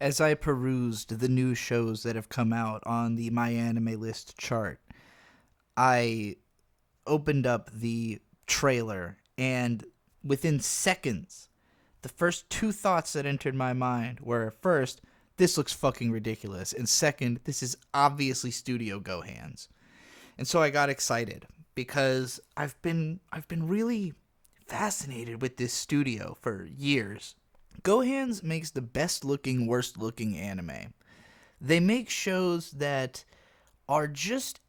as I perused the new shows that have come out on the My Anime List chart, I opened up the trailer, and within seconds, the first two thoughts that entered my mind were first, this looks fucking ridiculous, and second, this is obviously Studio Gohands. And so I got excited because I've been really fascinated with this studio for years. Gohands makes the best looking, worst looking anime. They make shows that are just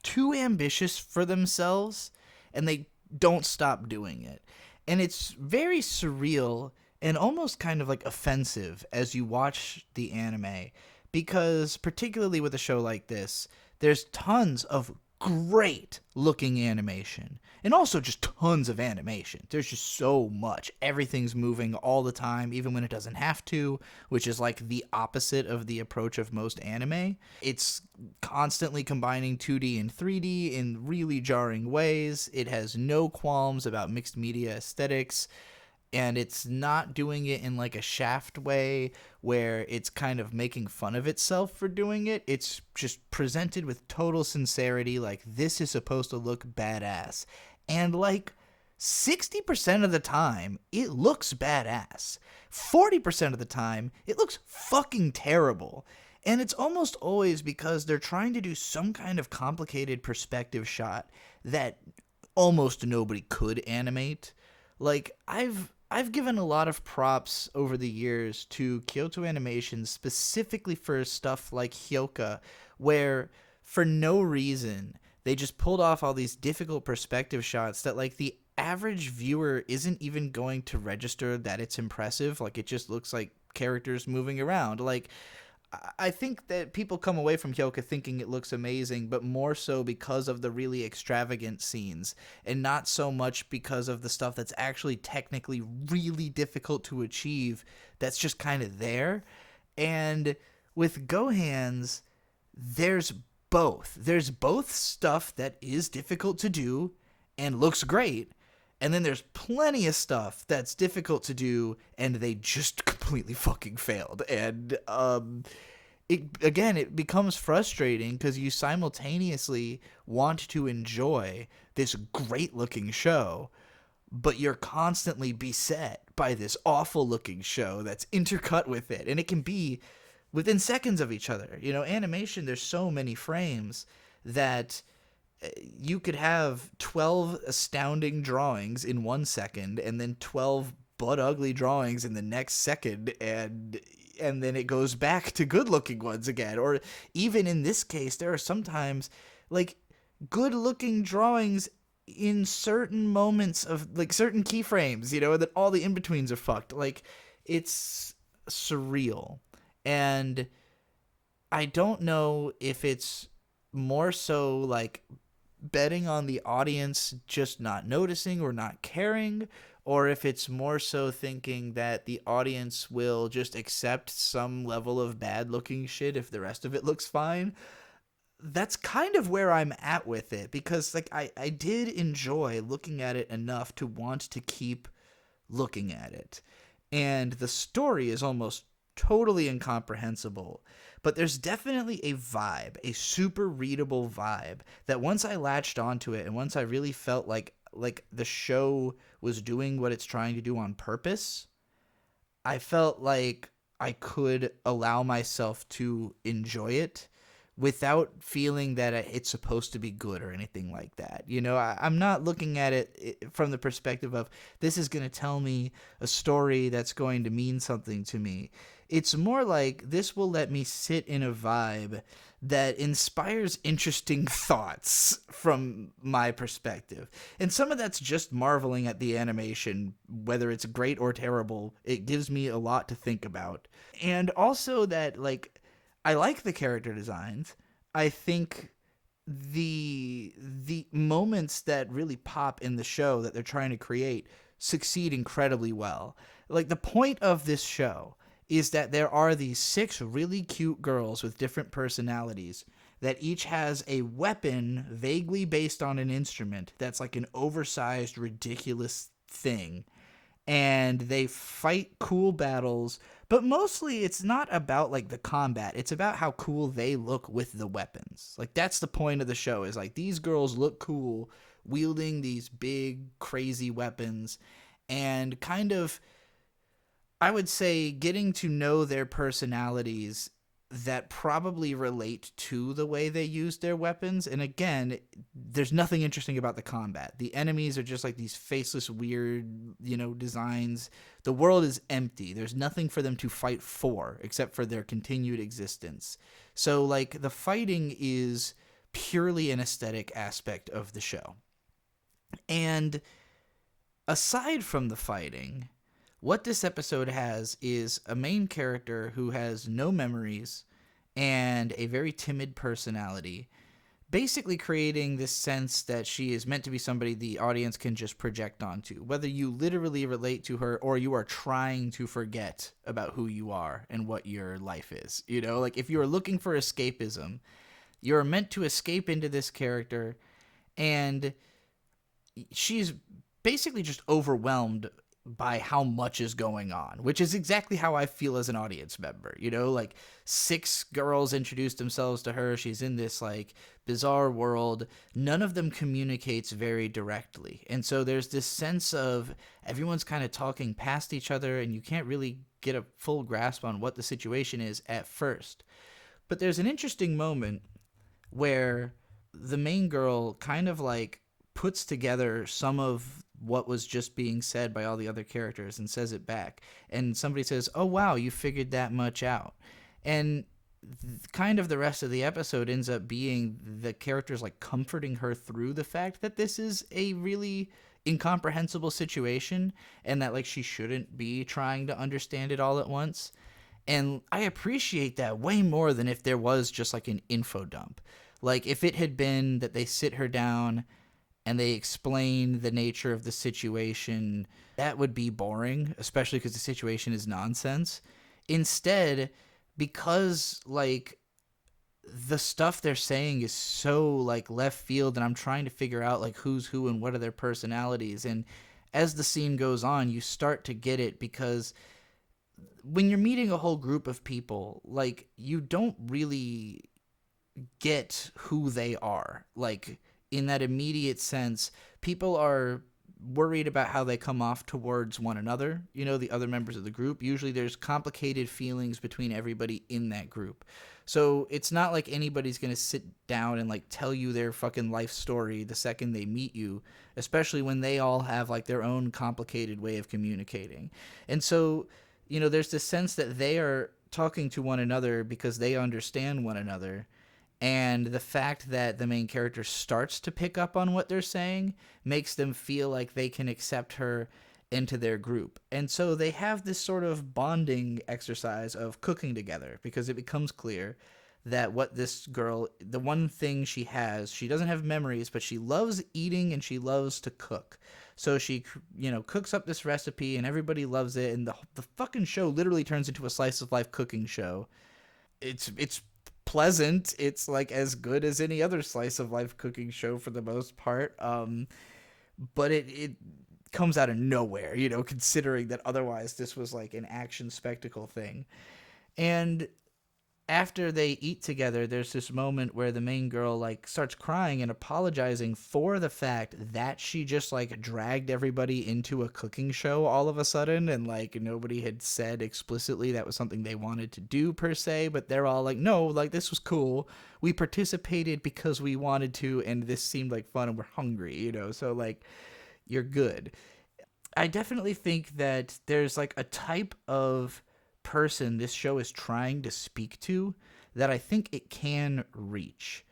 too ambitious for themselves, and they don't stop doing it. And it's very surreal and almost kind of like offensive as you watch the anime, because particularly with a show like this, there's tons of great looking animation and also just tons of animation. There's just so much. Everything's moving all the time, even when it doesn't have to, which is like the opposite of the approach of most anime. It's constantly combining 2D and 3D in really jarring ways. It has no qualms about mixed media aesthetics, and it's not doing it in like a shaft way where it's kind of making fun of itself for doing it. It's just presented with total sincerity, like this is supposed to look badass. And like 60% of the time, it looks badass. 40% of the time, it looks fucking terrible. And it's almost always because they're trying to do some kind of complicated perspective shot that almost nobody could animate. Like I've given a lot of props over the years to Kyoto Animation, specifically for stuff like Hyoka, where for no reason they just pulled off all these difficult perspective shots that like the average viewer isn't even going to register that it's impressive. Like it just looks like characters moving around. Like I think that people come away from Hyoka thinking it looks amazing, but more so because of the really extravagant scenes, and not so much because of the stuff that's actually technically really difficult to achieve that's just kind of there. And with Gohands, there's both. There's both stuff that is difficult to do and looks great, and then there's plenty of stuff that's difficult to do and they just completely fucking failed. And it becomes frustrating because you simultaneously want to enjoy this great looking show, but you're constantly beset by this awful looking show that's intercut with it, and it can be within seconds of each other. You know, animation, there's so many frames that you could have 12 astounding drawings in 1 second and then 12 butt ugly drawings in the next second, and then it goes back to good looking ones again. Or even in this case, there are sometimes like good looking drawings in certain moments of like certain keyframes, you know, and then all the in-betweens are fucked. Like it's surreal. And I don't know if it's more so like betting on the audience just not noticing or not caring, or if it's more so thinking that the audience will just accept some level of bad looking shit if the rest of it looks fine. That's kind of where I'm at with it, because like I did enjoy looking at it enough to want to keep looking at it. And the story is almost totally incomprehensible, but there's definitely a vibe, a super readable vibe, that once I latched onto it and once I really felt like the show was doing what it's trying to do on purpose, I felt like I could allow myself to enjoy it without feeling that it's supposed to be good or anything like that. You know, I'm not looking at it from the perspective of this is going to tell me a story that's going to mean something to me. It's more like this will let me sit in a vibe that inspires interesting thoughts from my perspective. And some of that's just marveling at the animation, whether it's great or terrible. It gives me a lot to think about. And also that, like, I like the character designs. I think the moments that really pop in the show that they're trying to create succeed incredibly well. Like the point of this show is that there are these 6 really cute girls with different personalities that each has a weapon vaguely based on an instrument that's like an oversized, ridiculous thing. And they fight cool battles, But mostly it's not about like the combat. It's about how cool they look with the weapons. Like that's the point of the show is like these girls look cool wielding these big crazy weapons and kind of I would say getting to know their personalities that probably relate to the way they use their weapons. And again, there's nothing interesting about the combat. The enemies are just like these faceless, weird, designs. The world is empty. There's nothing for them to fight for except for their continued existence. So, like, the fighting is purely an aesthetic aspect of the show. And aside from the fighting, what this episode has is a main character who has no memories and a very timid personality, basically creating this sense that she is meant to be somebody the audience can just project onto, whether you literally relate to her or you are trying to forget about who you are and what your life is. Like if you are looking for escapism, you're meant to escape into this character, and she's basically just overwhelmed by how much is going on, which is exactly how I feel as an audience member. Like 6 girls introduce themselves to her. She's in this like bizarre world. None of them communicates very directly. And so there's this sense of everyone's kind of talking past each other and you can't really get a full grasp on what the situation is at first. But there's an interesting moment where the main girl kind of like puts together some of what was just being said by all the other characters and says it back. And somebody says, "Oh, wow, you figured that much out." And kind of the rest of the episode ends up being the characters like comforting her through the fact that this is a really incomprehensible situation and that like she shouldn't be trying to understand it all at once. And I appreciate that way more than if there was just like an info dump. Like if it had been that they sit her down and they explain the nature of the situation, that would be boring, especially because the situation is nonsense. Instead, because like the stuff they're saying is so like left field and I'm trying to figure out like who's who and what are their personalities, and as the scene goes on, you start to get it because when you're meeting a whole group of people, like you don't really get who they are. Like in that immediate sense, people are worried about how they come off towards one another, the other members of the group. Usually there's complicated feelings between everybody in that group. So it's not like anybody's going to sit down and like tell you their fucking life story the second they meet you, especially when they all have like their own complicated way of communicating. And so, there's this sense that they are talking to one another because they understand one another, and the fact that the main character starts to pick up on what they're saying makes them feel like they can accept her into their group. And so they have this sort of bonding exercise of cooking together because it becomes clear that what this girl, the one thing she has, she doesn't have memories, but she loves eating and she loves to cook. So she, cooks up this recipe and everybody loves it. And the fucking show literally turns into a slice of life cooking show. It's pleasant. It's like as good as any other slice of life cooking show for the most part. But it comes out of nowhere, considering that otherwise this was like an action spectacle thing. And after they eat together, there's this moment where the main girl like starts crying and apologizing for the fact that she just like dragged everybody into a cooking show all of a sudden, and like nobody had said explicitly that was something they wanted to do per se, but they're all like, no, like this was cool. We participated because we wanted to, and this seemed like fun, and we're hungry, so like you're good. I definitely think that there's like a type of person this show is trying to speak to that I think it can reach.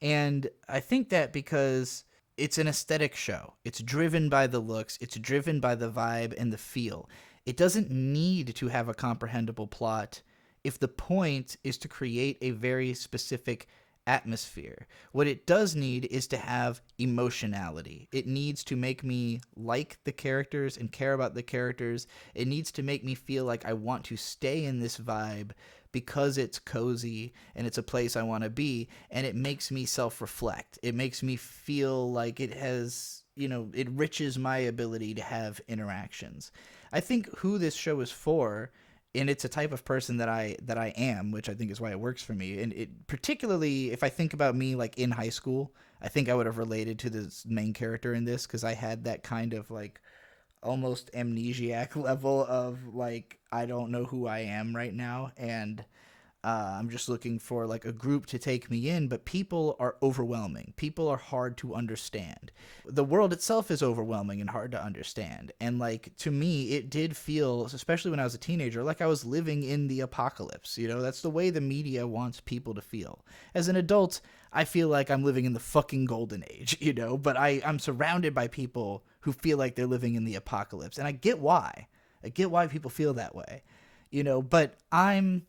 And I think that because it's an aesthetic show, it's driven by the looks, it's driven by the vibe and the feel. It doesn't need to have a comprehensible plot if the point is to create a very specific atmosphere. What it does need is to have emotionality. It needs to make me like the characters and care about the characters. It needs to make me feel like I want to stay in this vibe because it's cozy and it's a place I want to be, and it makes me self-reflect. It makes me feel like it has, it enriches my ability to have interactions. I think who this show is for and it's a type of person that I am, which I think is why it works for me. And it particularly, if I think about me like in high school, I think I would have related to this main character in this because I had that kind of like almost amnesiac level of like I don't know who I am right now, and I'm just looking for like a group to take me in, but people are overwhelming. People are hard to understand. The world itself is overwhelming and hard to understand. And like to me, it did feel, especially when I was a teenager, like I was living in the apocalypse. You know, that's the way the media wants people to feel. As an adult, I feel like I'm living in the fucking golden age, you know, but I'm surrounded by people who feel like they're living in the apocalypse. And I get why. I get why people feel that way, you know, but I'm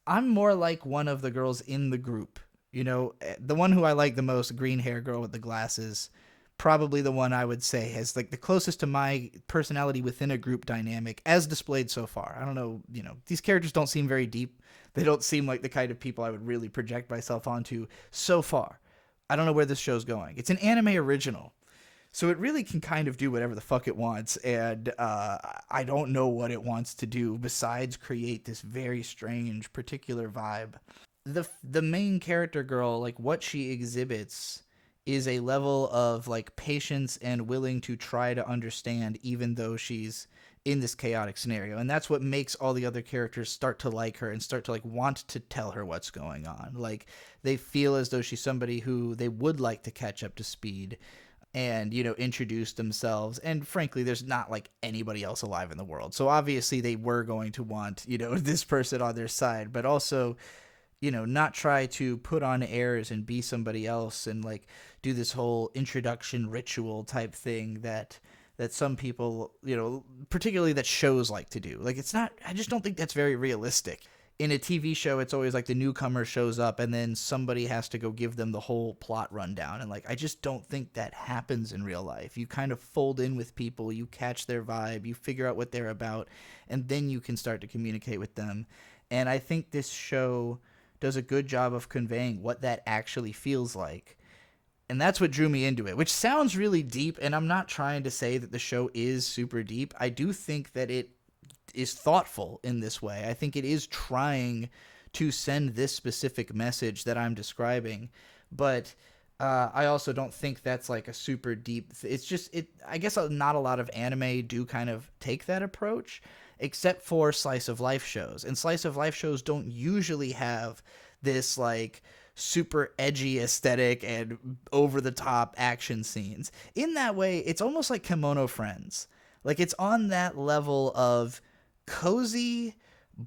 more like one of the girls in the group. You know, the one who I like the most, green hair girl with the glasses, probably the one I would say has like the closest to my personality within a group dynamic as displayed so far. I don't know, you know, these characters don't seem very deep. They don't seem like the kind of people I would really project myself onto so far. I don't know where this show's going. It's an anime original. So it really can kind of do whatever the fuck it wants, and I don't know what it wants to do besides create this very strange particular vibe. The main character girl, like what she exhibits is a level of like patience and willing to try to understand even though she's in this chaotic scenario. And that's what makes all the other characters start to like her and start to like want to tell her what's going on. Like they feel as though she's somebody who they would like to catch up to speed and you know introduce themselves, and frankly there's not like anybody else alive in the world, so obviously they were going to want you know this person on their side, but also you know not try to put on airs and be somebody else and like do this whole introduction ritual type thing that some people you know particularly that shows like to do. Like it's not, I just don't think that's very realistic. In a TV show, it's always like the newcomer shows up and then somebody has to go give them the whole plot rundown. And like, I just don't think that happens in real life. You kind of fold in with people, you catch their vibe, you figure out what they're about, and then you can start to communicate with them. And I think this show does a good job of conveying what that actually feels like. And that's what drew me into it, which sounds really deep. And I'm not trying to say that the show is super deep. I do think that it is thoughtful in this way. I think it is trying to send this specific message that I'm describing, but I also don't think that's like a super deep. It's just it. I guess not a lot of anime do kind of take that approach, except for slice of life shows. And slice of life shows don't usually have this like super edgy aesthetic and over the top action scenes. In that way, it's almost like Kimono Friends. Like it's on that level of cozy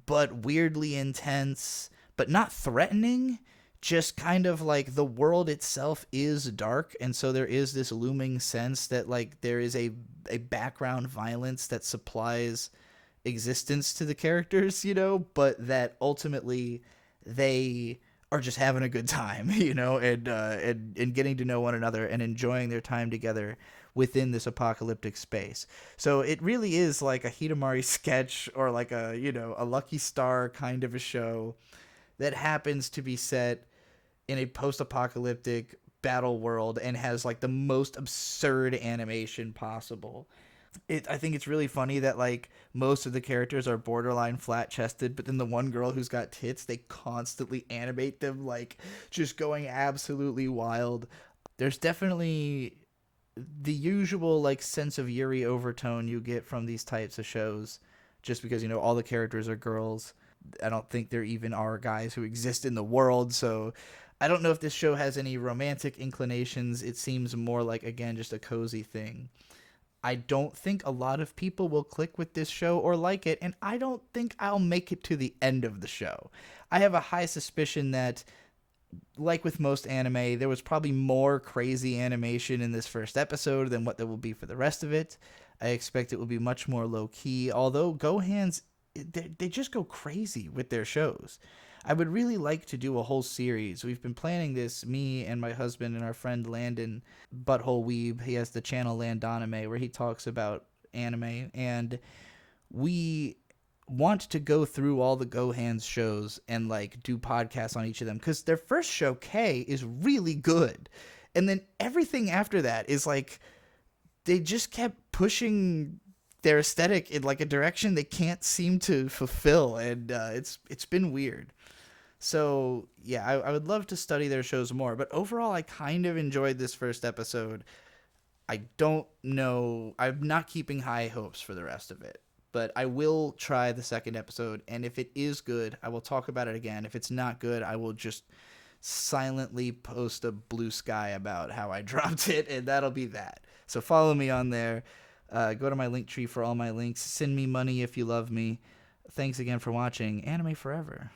but weirdly intense but not threatening, just kind of like the world itself is dark, and so there is this looming sense that like there is a background violence that supplies existence to the characters, you know, but that ultimately they are just having a good time, you know, and getting to know one another and enjoying their time together within this apocalyptic space. So it really is like a Hidamari sketch or like a, you know, a Lucky Star kind of a show that happens to be set in a post-apocalyptic battle world and has like the most absurd animation possible. I think it's really funny that like most of the characters are borderline flat chested, but then the one girl who's got tits, they constantly animate them like just going absolutely wild. There's definitely the usual like sense of Yuri overtone you get from these types of shows, just because you know all the characters are girls. I don't think there even are guys who exist in the world, so I don't know if this show has any romantic inclinations. It seems more like, again, just a cozy thing. I don't think a lot of people will click with this show or like it, and I don't think I'll make it to the end of the show. I have a high suspicion that, like with most anime, there was probably more crazy animation in this first episode than what there will be for the rest of it. I expect it will be much more low-key, although gohands, they just go crazy with their shows. I would really like to do a whole series. We've been planning this, me and my husband and our friend Landon, Butthole Weeb. He has the channel Landonime, where he talks about anime, and we want to go through all the gohands shows and like do podcasts on each of them, because their first show, K, is really good, and then everything after that is like they just kept pushing their aesthetic in like a direction they can't seem to fulfill, and it's been weird. So yeah, I would love to study their shows more, but overall, I kind of enjoyed this first episode. I don't know. I'm not keeping high hopes for the rest of it, but I will try the second episode, and if it is good, I will talk about it again. If it's not good, I will just silently post a blue sky about how I dropped it, and that'll be that. So follow me on there. Go to my link tree for all my links. Send me money if you love me. Thanks again for watching Anime Forever.